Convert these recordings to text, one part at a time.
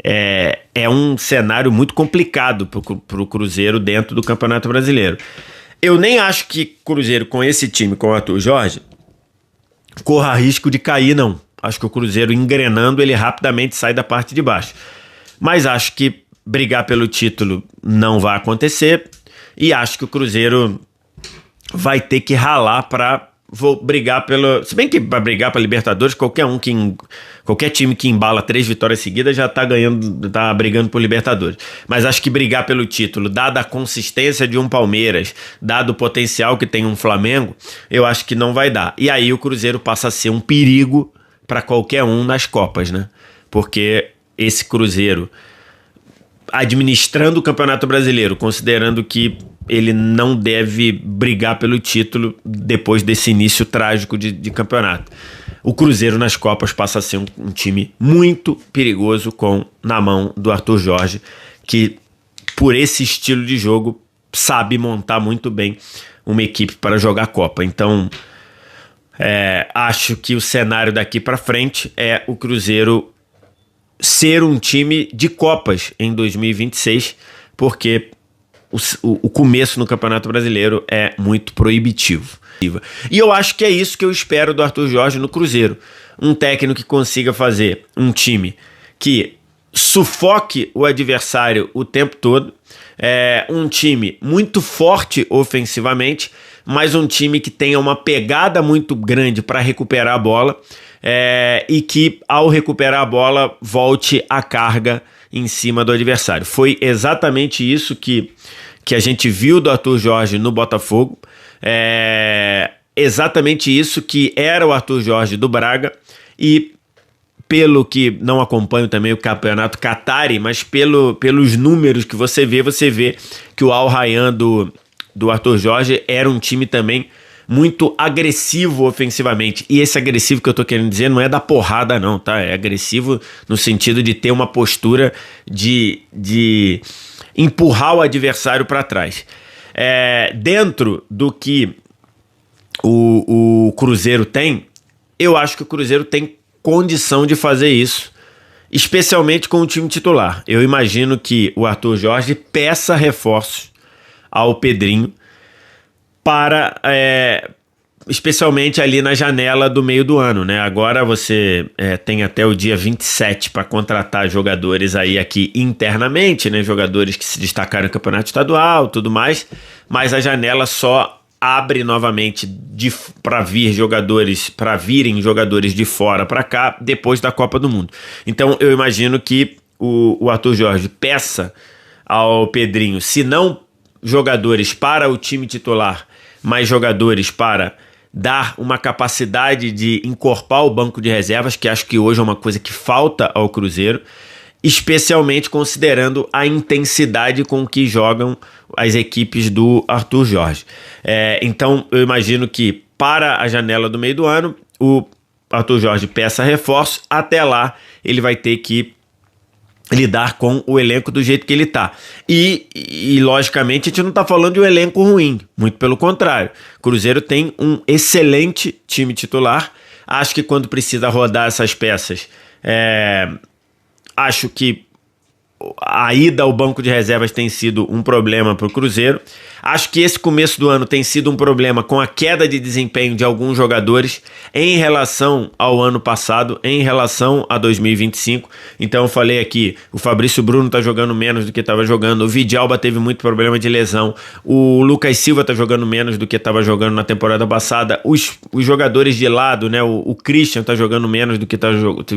é um cenário muito complicado para o Cruzeiro dentro do Campeonato Brasileiro. Eu nem acho que Cruzeiro, com esse time, com o Arthur Jorge, corra risco de cair, não. Acho que o Cruzeiro, engrenando, ele rapidamente sai da parte de baixo. Mas acho que brigar pelo título não vai acontecer. E acho que o Cruzeiro vai ter que ralar para brigar pelo... Se bem que para brigar para Libertadores, qualquer time que embala 3 vitórias seguidas já tá ganhando, tá brigando por Libertadores. Mas acho que brigar pelo título, dada a consistência de um Palmeiras, dado o potencial que tem um Flamengo, eu acho que não vai dar. E aí o Cruzeiro passa a ser um perigo para qualquer um nas Copas, né? Porque esse Cruzeiro, administrando o Campeonato Brasileiro, considerando que ele não deve brigar pelo título depois desse início trágico de campeonato, o Cruzeiro nas Copas passa a ser um time muito perigoso na mão do Arthur Jorge, que por esse estilo de jogo sabe montar muito bem uma equipe para jogar a Copa. Então acho que o cenário daqui para frente é o Cruzeiro ser um time de Copas em 2026, porque o começo no Campeonato Brasileiro é muito proibitivo. E eu acho que é isso que eu espero do Arthur Jorge no Cruzeiro. Um técnico que consiga fazer um time que sufoque o adversário o tempo todo, um time muito forte ofensivamente, mas um time que tenha uma pegada muito grande para recuperar a bola, e que ao recuperar a bola volte a carga em cima do adversário. Foi exatamente isso que a gente viu do Arthur Jorge no Botafogo, exatamente isso que era o Arthur Jorge do Braga, e pelo que não acompanho também o campeonato Qatari, mas pelos números que você vê que o Al Rayyan do Arthur Jorge era um time também muito agressivo ofensivamente. E esse agressivo que eu tô querendo dizer não é da porrada não, tá? É agressivo no sentido de ter uma postura de empurrar o adversário para trás. Dentro do que o Cruzeiro tem, eu acho que o Cruzeiro tem condição de fazer isso, especialmente com o time titular. Eu imagino que o Arthur Jorge peça reforços ao Pedrinho para, especialmente ali na janela do meio do ano, né? Agora você tem até o dia 27 para contratar jogadores aí aqui internamente, né? Jogadores que se destacaram no campeonato estadual, tudo mais, mas a janela só abre novamente para virem jogadores de fora para cá depois da Copa do Mundo. Então eu imagino que o Arthur Jorge peça ao Pedrinho, se não jogadores para o time titular, mas jogadores para dar uma capacidade de encorpar o banco de reservas, que acho que hoje é uma coisa que falta ao Cruzeiro, especialmente considerando a intensidade com que jogam as equipes do Arthur Jorge. Então eu imagino que para a janela do meio do ano o Arthur Jorge peça reforço, até lá ele vai ter que lidar com o elenco do jeito que ele tá. E logicamente a gente não tá falando de um elenco ruim, muito pelo contrário. Cruzeiro tem um excelente time titular. Acho que quando precisa rodar essas peças, acho que a ida ao banco de reservas tem sido um problema para o Cruzeiro. Acho que esse começo do ano tem sido um problema com a queda de desempenho de alguns jogadores em relação ao ano passado, em relação a 2025. Então eu falei aqui, o Fabrício Bruno está jogando menos do que estava jogando, o Vidalba teve muito problema de lesão, o Lucas Silva está jogando menos do que estava jogando na temporada passada, os jogadores de lado, né, o Christian está jogando menos do que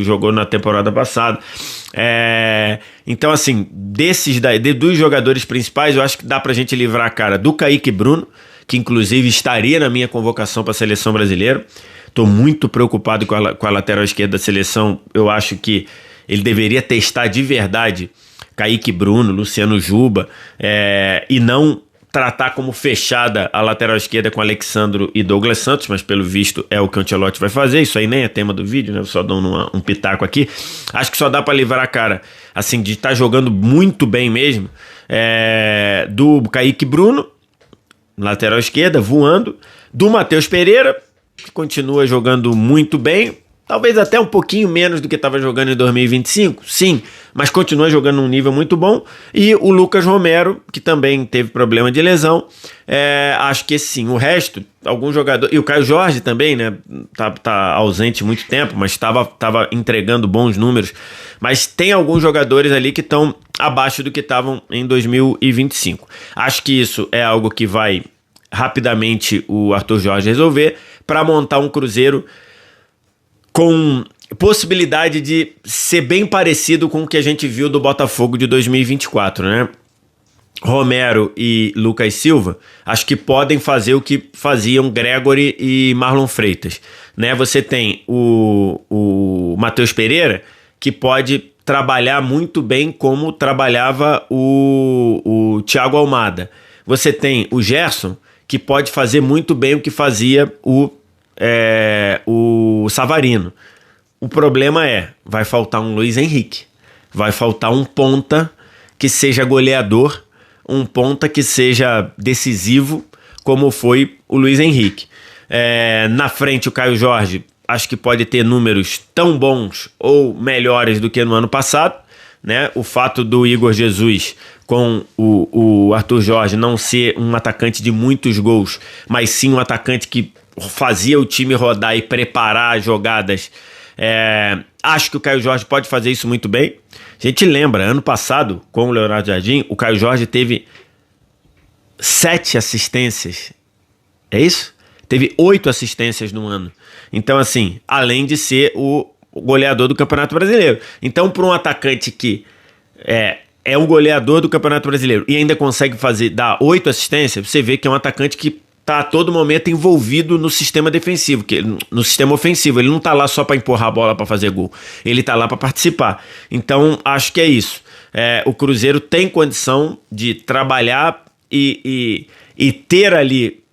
jogou na temporada passada. Então assim, dos jogadores principais, eu acho que dá pra gente livrar a cara do Kaique Bruno, que inclusive estaria na minha convocação para a seleção brasileira. Estou muito preocupado com a lateral esquerda da seleção. Eu acho que ele deveria testar de verdade Kaique Bruno, Luciano Juba, e não tratar como fechada a lateral esquerda com Alexandro e Douglas Santos, mas pelo visto é o que o Ancelotti vai fazer. Isso aí nem é tema do vídeo, né? Eu só dou um pitaco aqui. Acho que só dá para livrar a cara, assim, de estar jogando muito bem mesmo, do Kaique Bruno, lateral esquerda, voando, do Matheus Pereira, que continua jogando muito bem, Talvez até um pouquinho menos do que estava jogando em 2025, sim, mas continua jogando num nível muito bom. E o Lucas Romero, que também teve problema de lesão, acho que esse sim. O resto, alguns jogadores... E o Caio Jorge também, né? Tá ausente muito tempo, mas estava entregando bons números. Mas tem alguns jogadores ali que estão abaixo do que estavam em 2025. Acho que isso é algo que vai rapidamente o Arthur Jorge resolver para montar um Cruzeiro com possibilidade de ser bem parecido com o que a gente viu do Botafogo de 2024, né? Romero e Lucas Silva, acho que podem fazer o que faziam Gregory e Marlon Freitas, né? Você tem o Matheus Pereira, que pode trabalhar muito bem como trabalhava o Thiago Almada. Você tem o Gerson, que pode fazer muito bem o que fazia o Savarino. O problema vai faltar um Luiz Henrique, vai faltar um ponta que seja goleador, um ponta que seja decisivo, como foi o Luiz Henrique. Na frente, o Caio Jorge, acho que pode ter números tão bons ou melhores do que no ano passado, né? O fato do Igor Jesus com o Arthur Jorge não ser um atacante de muitos gols, mas sim um atacante que fazia o time rodar e preparar as jogadas. Acho que o Caio Jorge pode fazer isso muito bem. A gente lembra, ano passado, com o Leonardo Jardim, o Caio Jorge teve 7 assistências. É isso? Teve 8 assistências no ano. Então, assim, além de ser o goleador do Campeonato Brasileiro. Então, para um atacante que é o goleador do Campeonato Brasileiro e ainda consegue dar 8 assistências, você vê que é um atacante que está a todo momento envolvido no sistema defensivo, no sistema ofensivo. Ele não está lá só para empurrar a bola para fazer gol. Ele está lá para participar. Então, acho que é isso. O Cruzeiro tem condição de trabalhar e ter ali,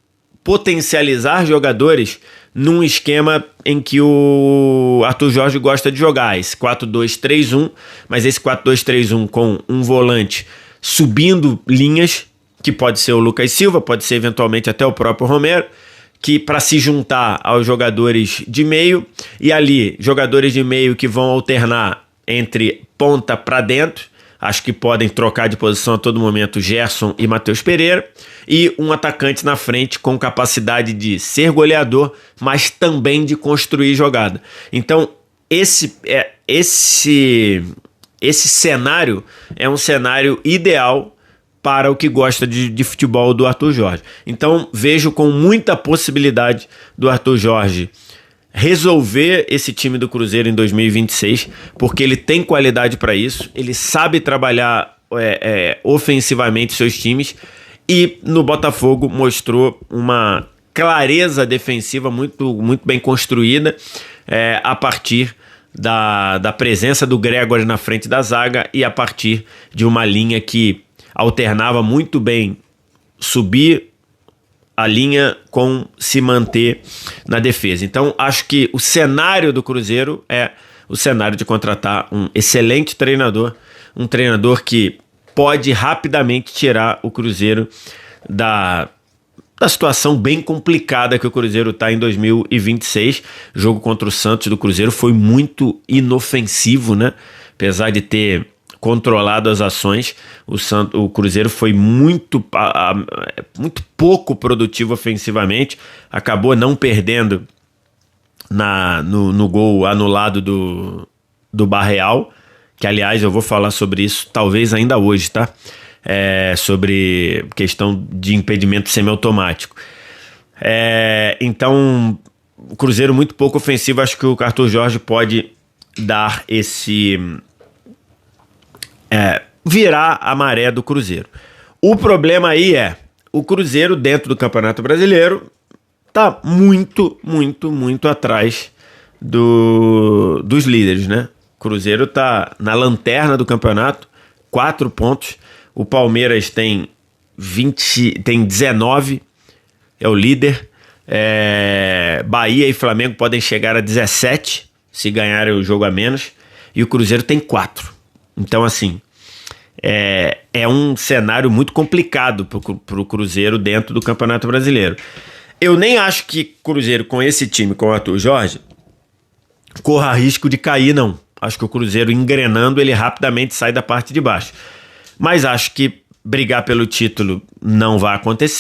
potencializar jogadores num esquema em que o Arthur Jorge gosta de jogar, esse 4-2-3-1, mas esse 4-2-3-1 com um volante subindo linhas, que pode ser o Lucas Silva, pode ser eventualmente até o próprio Romero, que para se juntar aos jogadores de meio, e ali jogadores de meio que vão alternar entre ponta para dentro, acho que podem trocar de posição a todo momento Gerson e Matheus Pereira, e um atacante na frente com capacidade de ser goleador, mas também de construir jogada. Então, esse cenário é um cenário ideal para o que gosta de futebol do Arthur Jorge. Então, vejo com muita possibilidade do Arthur Jorge resolver esse time do Cruzeiro em 2026, porque ele tem qualidade para isso, ele sabe trabalhar ofensivamente seus times, e no Botafogo mostrou uma clareza defensiva muito, muito bem construída a partir da presença do Gregory na frente da zaga e a partir de uma linha que alternava muito bem subir a linha com se manter na defesa. Então, acho que o cenário do Cruzeiro é o cenário de contratar um excelente treinador, um treinador que pode rapidamente tirar o Cruzeiro da situação bem complicada que o Cruzeiro está em 2026. O jogo contra o Santos do Cruzeiro foi muito inofensivo, né? Apesar de ter controlado as ações, o Cruzeiro foi muito pouco produtivo ofensivamente, acabou não perdendo no gol anulado do Barreal, que aliás eu vou falar sobre isso talvez ainda hoje, tá? Sobre questão de impedimento semiautomático. Então, o Cruzeiro muito pouco ofensivo, acho que o Arthur Jorge pode dar virar a maré do Cruzeiro. O problema aí o Cruzeiro dentro do Campeonato Brasileiro tá muito, muito, muito atrás dos líderes, né? O Cruzeiro tá na lanterna do campeonato, 4 pontos. O Palmeiras tem 19, é o líder. Bahia e Flamengo podem chegar a 17 se ganharem o jogo a menos. E o Cruzeiro tem 4. Então, assim, é um cenário muito complicado pro Cruzeiro dentro do Campeonato Brasileiro. Eu nem acho que Cruzeiro, com esse time, com o Arthur Jorge, corra risco de cair, não. Acho que o Cruzeiro, engrenando, ele rapidamente sai da parte de baixo. Mas acho que brigar pelo título não vai acontecer.